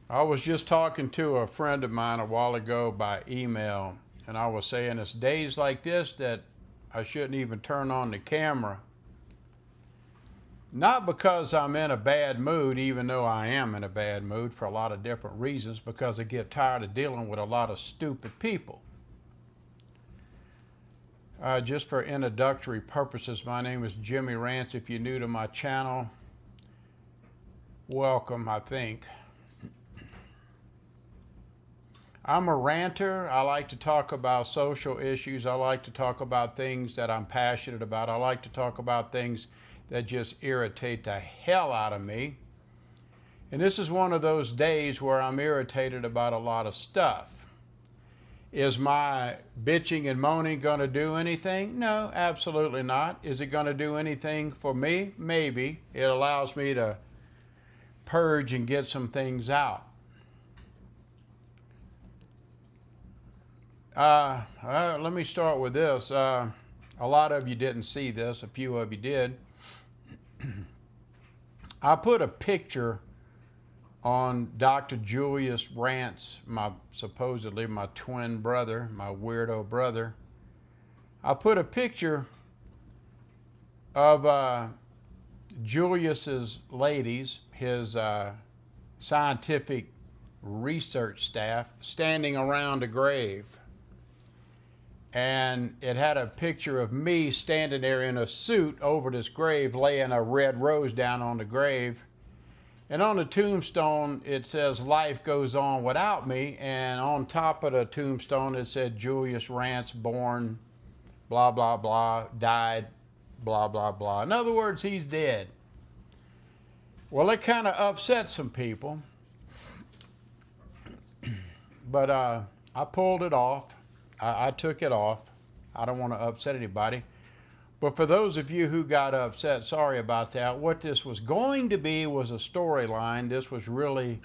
I was just talking to a friend of mine a while ago by email, and I was saying it's days like this that I shouldn't even turn on the camera. Not because I'm in a bad mood, even though I am in a bad mood for a lot of different reasons, because I get tired of dealing with a lot of stupid people. Just for introductory purposes, my name is Jimmy Rants. If you're new to my channel, welcome, I think. I'm a ranter. I like to talk about social issues. I like to talk about things that I'm passionate about. I like to talk about things that just irritate the hell out of me. And this is one of those days where I'm irritated about a lot of stuff. Is my bitching and moaning going to do anything? No, absolutely not. Is it going to do anything for me? Maybe. It allows me to purge and get some things out. Let me start with this. A lot of you didn't see this. A few of you did. I put a picture on Dr. Julius Rants, supposedly my twin brother, my weirdo brother. I put a picture of Julius's ladies, his scientific research staff, standing around a grave. And it had a picture of me standing there in a suit over this grave, laying a red rose down on the grave. And on the tombstone, it says, "Life goes on without me." And on top of the tombstone, it said, "Julius Rants, born, blah, blah, blah, died, blah, blah, blah." In other words, he's dead. Well, it kind of upset some people. But I pulled it off. I took it off. I don't want to upset anybody. But for those of you who got upset, sorry about that. What this was going to be was a storyline. This was really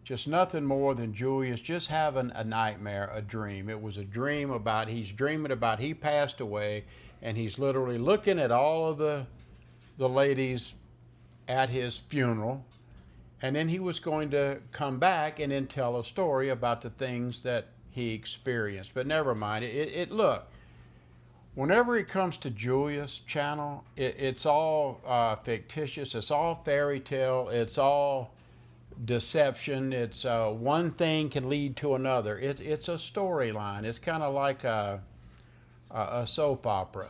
just nothing more than Julius just having a nightmare, a dream. It was a dream about, he's dreaming about he passed away, and he's literally looking at all of the ladies at his funeral. And then he was going to come back and then tell a story about the things that he experienced. But never mind. Look, whenever it comes to Julius' channel, it's all fictitious. It's all fairy tale. It's all deception. It's one thing can lead to another. It's a storyline. It's kind of like a soap opera.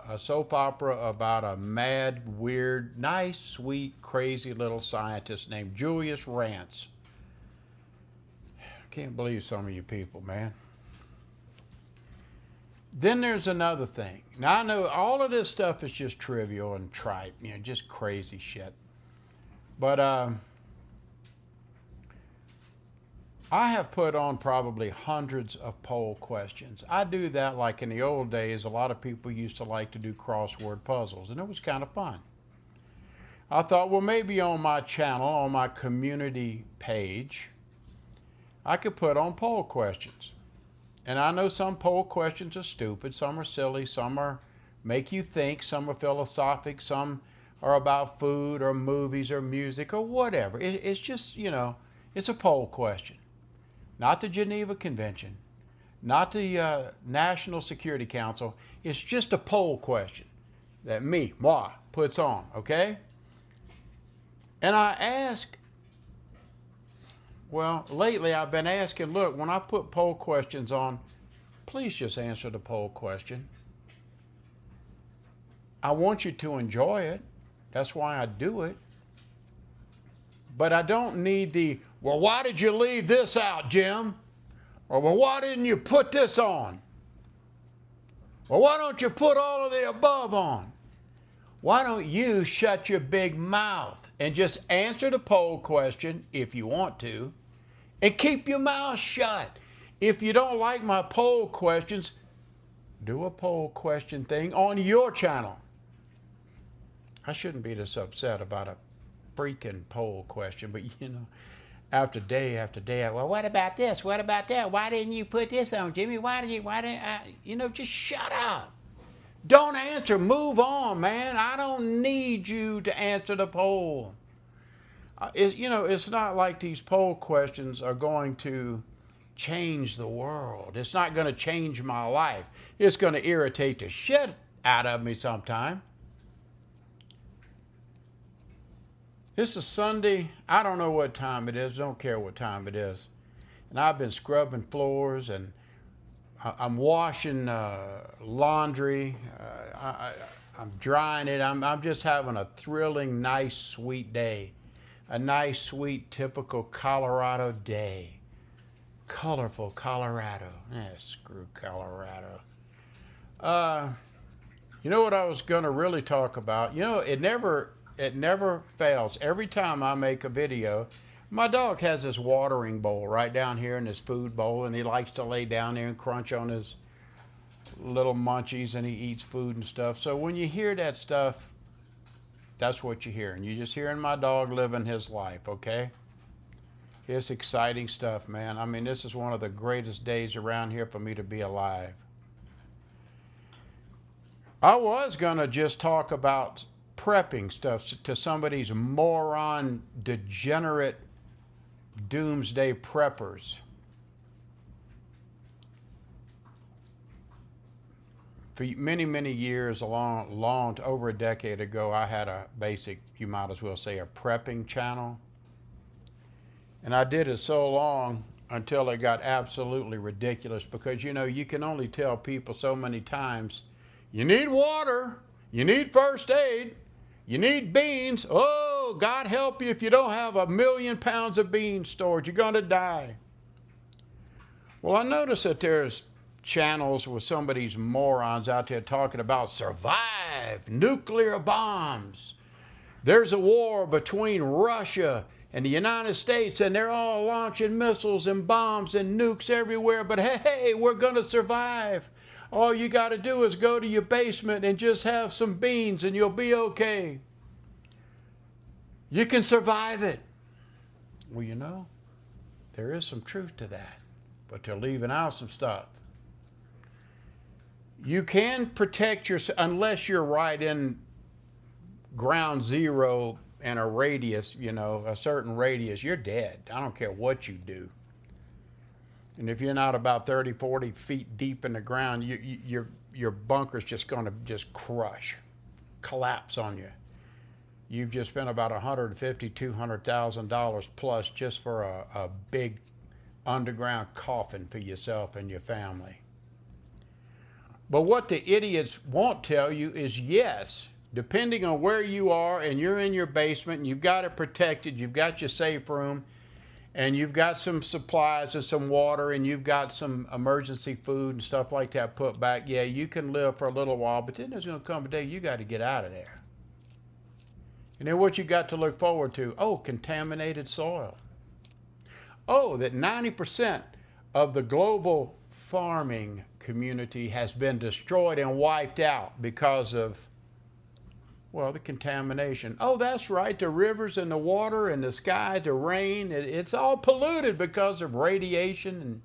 A soap opera about a mad, weird, nice, sweet, crazy little scientist named Julius Rants. Can't believe some of you people, man. Then there's another thing. Now, I know all of this stuff is just trivial and trite, just crazy shit. But I have put on probably hundreds of poll questions. I do that like in the old days. A lot of people used to like to do crossword puzzles, and it was kind of fun. I thought, well, maybe on my channel, on my community page, I could put on poll questions. And I know some poll questions are stupid, some are silly, some are make you think, some are philosophic, some are about food or movies or music or whatever. It's just, it's a poll question. Not the Geneva Convention, not the National Security Council. It's just a poll question that moi, puts on, okay? And I ask, well, lately I've been asking, look, when I put poll questions on, please just answer the poll question. I want you to enjoy it. That's why I do it. But I don't need the, well, why did you leave this out, Jim? Or, well, why didn't you put this on? Well, why don't you put all of the above on? Why don't you shut your big mouth and just answer the poll question if you want to, and keep your mouth shut. If you don't like my poll questions, do a poll question thing on your channel. I shouldn't be this upset about a freaking poll question, but after day after day, well, what about this? What about that? Why didn't you put this on, Jimmy? Why didn't just shut up. Don't answer. Move on, man. I don't need you to answer the poll. It's not like these poll questions are going to change the world. It's not going to change my life. It's going to irritate the shit out of me sometime. This is Sunday. I don't know what time it is. Don't care what time it is. And I've been scrubbing floors, and I'm washing laundry. I'm drying it. I'm just having a thrilling, nice, sweet day. A nice, sweet, typical Colorado day. Colorful Colorado. Screw Colorado. You know what I was going to really talk about? It never fails. Every time I make a video, my dog has this watering bowl right down here in his food bowl, and he likes to lay down there and crunch on his little munchies, and he eats food and stuff. So when you hear that stuff, that's what you're hearing. You're just hearing my dog living his life, okay? It's exciting stuff, man. I mean, this is one of the greatest days around here for me to be alive. I was going to just talk about prepping stuff to some of these moron, degenerate, doomsday preppers. For many, many years, over a decade ago, I had a basic, you might as well say, a prepping channel. And I did it so long until it got absolutely ridiculous, because, you can only tell people so many times, you need water, you need first aid, you need beans. Oh, God help you if you don't have 1,000,000 pounds of beans stored. You're going to die. Well, I noticed that there's channels with some of these morons out there talking about survive nuclear bombs. There's a war between Russia and the United States, and they're all launching missiles and bombs and nukes everywhere, but hey, we're going to survive. All you got to do is go to your basement and just have some beans and you'll be okay. You can survive it. Well, there is some truth to that, but they're leaving out some stuff. You can protect yourself unless you're right in ground zero and a radius, a certain radius. You're dead. I don't care what you do. And if you're not about 30, 40 feet deep in the ground, your bunker's just going to just collapse on you. You've just spent about $150,000, $200,000 plus just for a big underground coffin for yourself and your family. But what the idiots won't tell you is, yes, depending on where you are and you're in your basement and you've got it protected, you've got your safe room, and you've got some supplies and some water, and you've got some emergency food and stuff like that put back, yeah, you can live for a little while, but then there's going to come a day you got to get out of there. And then what you got to look forward to? Oh, contaminated soil. Oh, that 90% of the global farming community has been destroyed and wiped out because of, the contamination. Oh, that's right, the rivers and the water and the sky, the rain, it's all polluted because of radiation and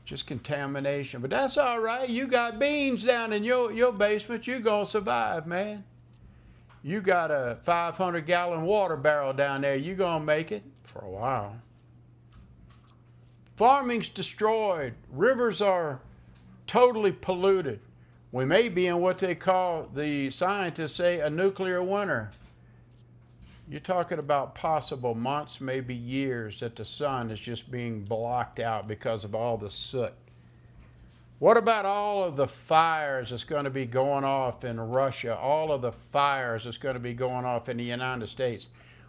just contamination. But that's all right. You got beans down in your basement. You're going to survive, man. You got a 500-gallon water barrel down there. You're going to make it for a while. Farming's destroyed. Rivers are totally polluted. We may be in what they call, the scientists say, a nuclear winter. You're talking about possible months, maybe years, that the sun is just being blocked out because of all the soot. What about all of the fires that's going to be going off in Russia, all of the fires that's going to be going off in the United States?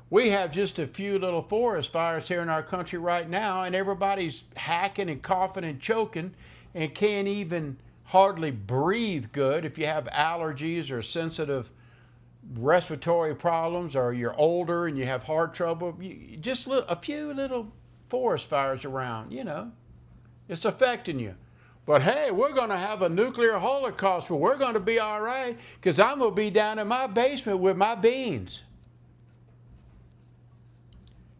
We have just a few little forest fires here in our country right now, and everybody's hacking and coughing and choking and can't even hardly breathe good. If you have allergies or sensitive respiratory problems, or you're older and you have heart trouble, just a few little forest fires around, it's affecting you. But hey, we're going to have a nuclear holocaust, but we're going to be all right because I'm going to be down in my basement with my beans.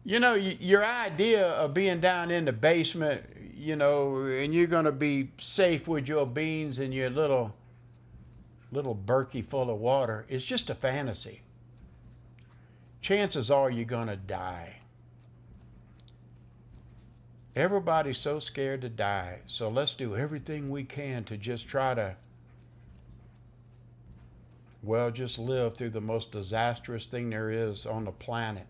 Your idea of being down in the basement, and you're going to be safe with your beans and your little Berkey full of water is just a fantasy. chances are you're going to die. Everybody's so scared to die, so let's do everything we can to just try to, well, just live through the most disastrous thing there is on the planet.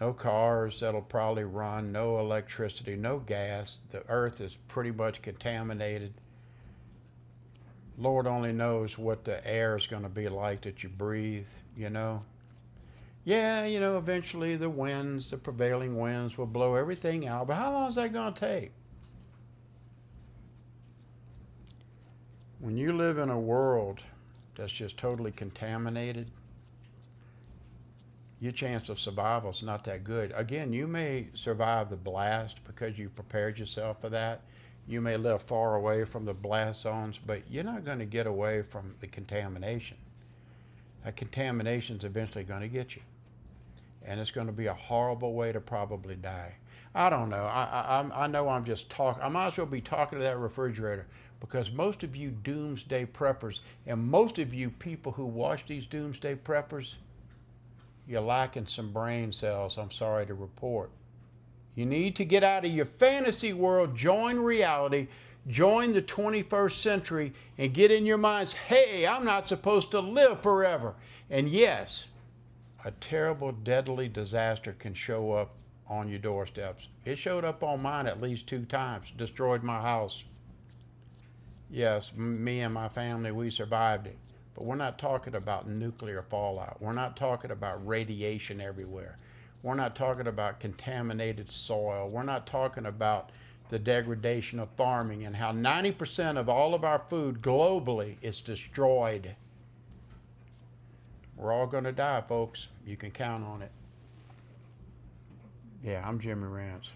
No cars that'll probably run, no electricity, no gas. The earth is pretty much contaminated. Lord only knows what the air is going to be like that you breathe, you know. Yeah, you know, eventually the winds, the prevailing winds will blow everything out, but how long is that going to take? When you live in a world that's just totally contaminated, your chance of survival is not that good. Again, you may survive the blast because you prepared yourself for that. You may live far away from the blast zones, but you're not going to get away from the contamination. That contamination is eventually going to get you. And it's going to be a horrible way to probably die. I don't know. I know I'm just talking. I might as well be talking to that refrigerator, because most of you doomsday preppers and most of you people who watch these doomsday preppers, you're lacking some brain cells, I'm sorry to report. You need to get out of your fantasy world, join reality, join the 21st century, and get in your minds, hey, I'm not supposed to live forever. And yes, a terrible, deadly disaster can show up on your doorsteps. It showed up on mine at least 2 times, destroyed my house. Yes, me and my family, we survived it. But we're not talking about nuclear fallout. We're not talking about radiation everywhere. We're not talking about contaminated soil. We're not talking about the degradation of farming and how 90% of all of our food globally is destroyed. We're all going to die, folks. You can count on it. Yeah, I'm Jimmy Rants.